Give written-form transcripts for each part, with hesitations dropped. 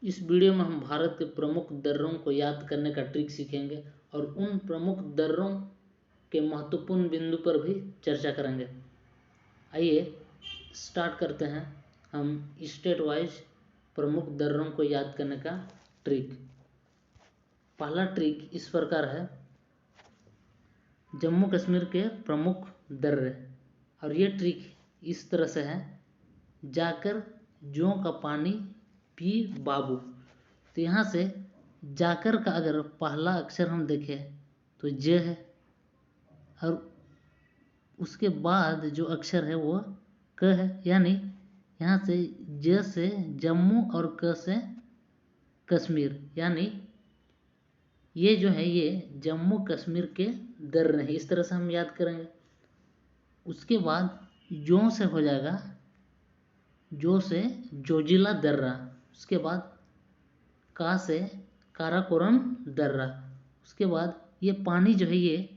इस वीडियो में हम भारत के प्रमुख दर्रों को याद करने का ट्रिक सीखेंगे और उन प्रमुख दर्रों के महत्वपूर्ण बिंदु पर भी चर्चा करेंगे। आइए स्टार्ट करते हैं हम स्टेट वाइज प्रमुख दर्रों को याद करने का ट्रिक। पहला ट्रिक इस प्रकार है, जम्मू कश्मीर के प्रमुख दर्रे, और ये ट्रिक इस तरह से है, जाकर जौ का पानी पी बाबू। तो यहाँ से जाकर का अगर पहला अक्षर हम देखें तो ज है, और उसके बाद जो अक्षर है वो क है, यानी यहाँ से ज से जम्मू और क से कश्मीर, यानी ये जो है ये जम्मू कश्मीर के दर्रे हैं। इस तरह से हम याद करेंगे। उसके बाद जो से हो जाएगा, जो से जोजिला दर्रा। उसके बाद का से काराकोरम दर्रा। उसके बाद ये पानी जो है ये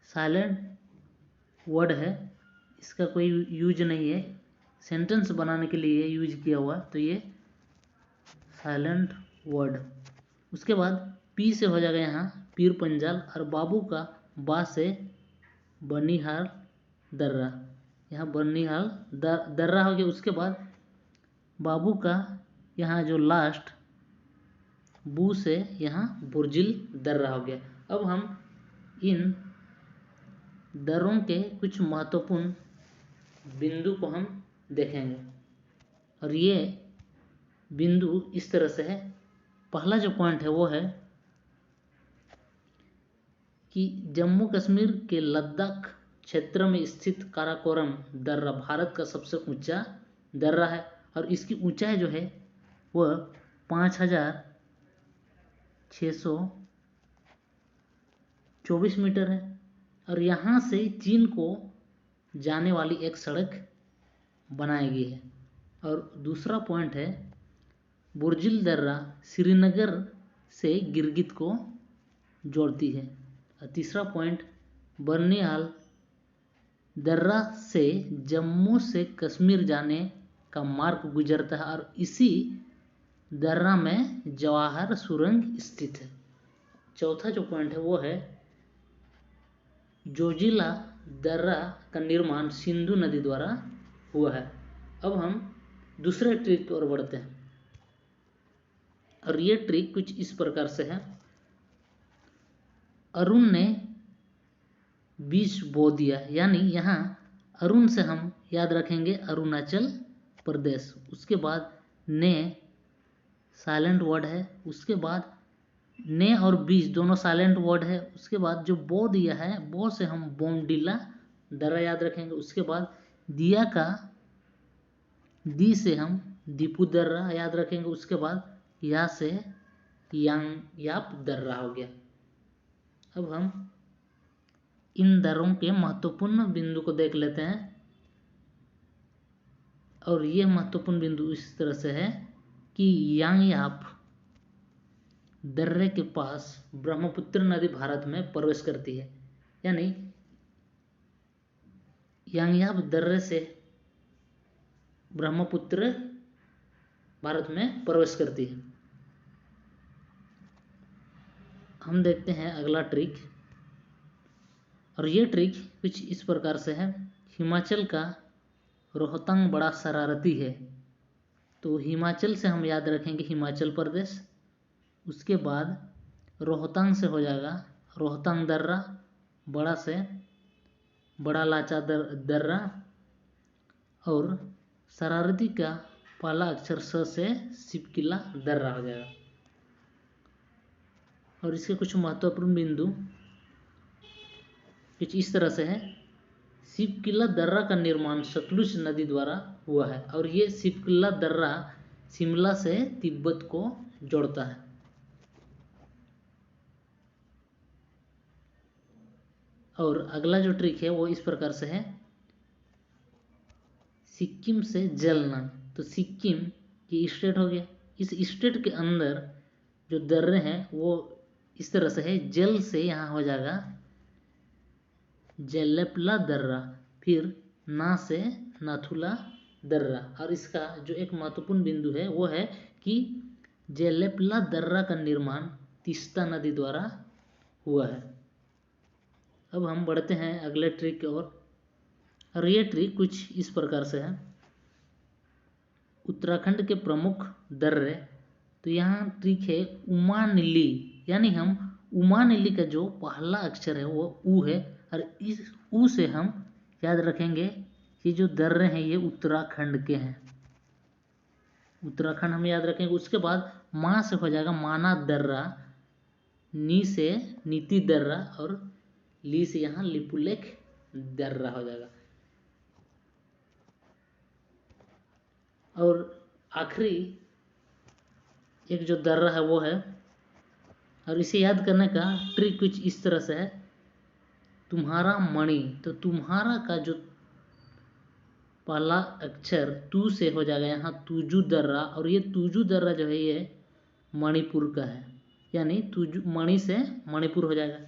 साइलेंट वर्ड है, इसका कोई यूज नहीं है, सेंटेंस बनाने के लिए यूज किया हुआ, तो ये साइलेंट वर्ड। उसके बाद पी से हो जाएगा यहाँ पीर पंजाल, और बाबू का बा से बनिहाल दर्रा। यहाँ बनिहाल दर्रा हो गया। उसके बाद बाबू का यहाँ जो लास्ट बू से यहाँ बुर्जिल दर्रा हो गया। अब हम इन दर्रों के कुछ महत्वपूर्ण बिंदु को हम देखेंगे, और ये बिंदु इस तरह से है। पहला जो पॉइंट है वो है कि जम्मू कश्मीर के लद्दाख क्षेत्र में स्थित काराकोरम दर्रा भारत का सबसे ऊंचा दर्रा है, और इसकी ऊंचाई जो है वह 5624 मीटर है, और यहाँ से चीन को जाने वाली एक सड़क बनाई गई है। और दूसरा पॉइंट है, बुर्जिल दर्रा श्रीनगर से गिरगित को जोड़ती है। और तीसरा पॉइंट, बर्निहाल दर्रा से जम्मू से कश्मीर जाने का मार्ग गुजरता है, और इसी दर्रा में जवाहर सुरंग स्थित है। चौथा जो पॉइंट है वो है, जोजिला दर्रा का निर्माण सिंधु नदी द्वारा हुआ है। अब हम दूसरे ट्रिक की ओर बढ़ते हैं, और ये ट्रिक कुछ इस प्रकार से है। अरुण ने बीज बो दिया, यानी यहाँ अरुण से हम याद रखेंगे अरुणाचल प्रदेश। उसके बाद ने साइलेंट वर्ड है। उसके बाद ने और बीज दोनों साइलेंट वर्ड है। उसके बाद जो बो दिया है, बो से हम बोमडिला दर्रा याद रखेंगे। उसके बाद दिया का दी से हम दीपू दर्रा याद रखेंगे। उसके बाद या से यांगयाप दर्रा हो गया। अब हम इन दर्रों के महत्वपूर्ण बिंदु को देख लेते हैं, और ये महत्वपूर्ण बिंदु इस तरह से है कि यांगयाप दर्रे के पास ब्रह्मपुत्र नदी भारत में प्रवेश करती है, यानी यांगयाप दर्रे से ब्रह्मपुत्र भारत में प्रवेश करती है। हम देखते हैं अगला ट्रिक, और ये ट्रिक कुछ इस प्रकार से है। हिमाचल का रोहतांग बड़ा शरारती है, तो हिमाचल से हम याद रखेंगे हिमाचल प्रदेश। उसके बाद रोहतांग से हो जाएगा रोहतांग दर्रा, बड़ा से बड़ा लाचा दर्रा, और शरारती का पहला अक्षर स से सिपकिला दर्रा हो जाएगा। और इसके कुछ महत्वपूर्ण बिंदु कुछ इस तरह से है। सिपकिला दर्रा का निर्माण सतलुज नदी द्वारा हुआ है, और ये सिपकिला दर्रा शिमला से तिब्बत को जोड़ता है। और अगला जो ट्रिक है वो इस प्रकार से है, सिक्किम से जलना। तो सिक्किम ये स्टेट हो गया। इस स्टेट के अंदर जो दर्रे हैं वो इस तरह से है, जल से यहाँ हो जाएगा जेलेपला दर्रा, फिर ना से नाथुला दर्रा। और इसका जो एक महत्वपूर्ण बिंदु है वो है कि जेलेपला दर्रा का निर्माण तीस्ता नदी द्वारा हुआ है। अब हम बढ़ते हैं अगले ट्रिक की ओर, और ये ट्रिक कुछ इस प्रकार से है। उत्तराखंड के प्रमुख दर्रे, तो यहाँ ट्रिक है उमानिली, यानी हम उमानिली का जो पहला अक्षर है वो ऊ है, और इस ऊ से हम याद रखेंगे कि जो दर्रे हैं ये उत्तराखंड के हैं, उत्तराखंड हम याद रखेंगे। उसके बाद माँ से हो जाएगा माना दर्रा, नी से नीति दर्रा, और ली से यहाँ लिपुलेख दर्रा हो जाएगा। और आखिरी एक जो दर्रा है वो है, और इसे याद करने का ट्रिक कुछ इस तरह से है। तुम्हारा मणि, तो तुम्हारा का जो पहला अक्षर तू से हो जाएगा यहाँ तुजू दर्रा, और ये तुजू दर्रा जो है ये मणिपुर का है, यानी तुजू मणि से मणिपुर हो जाएगा।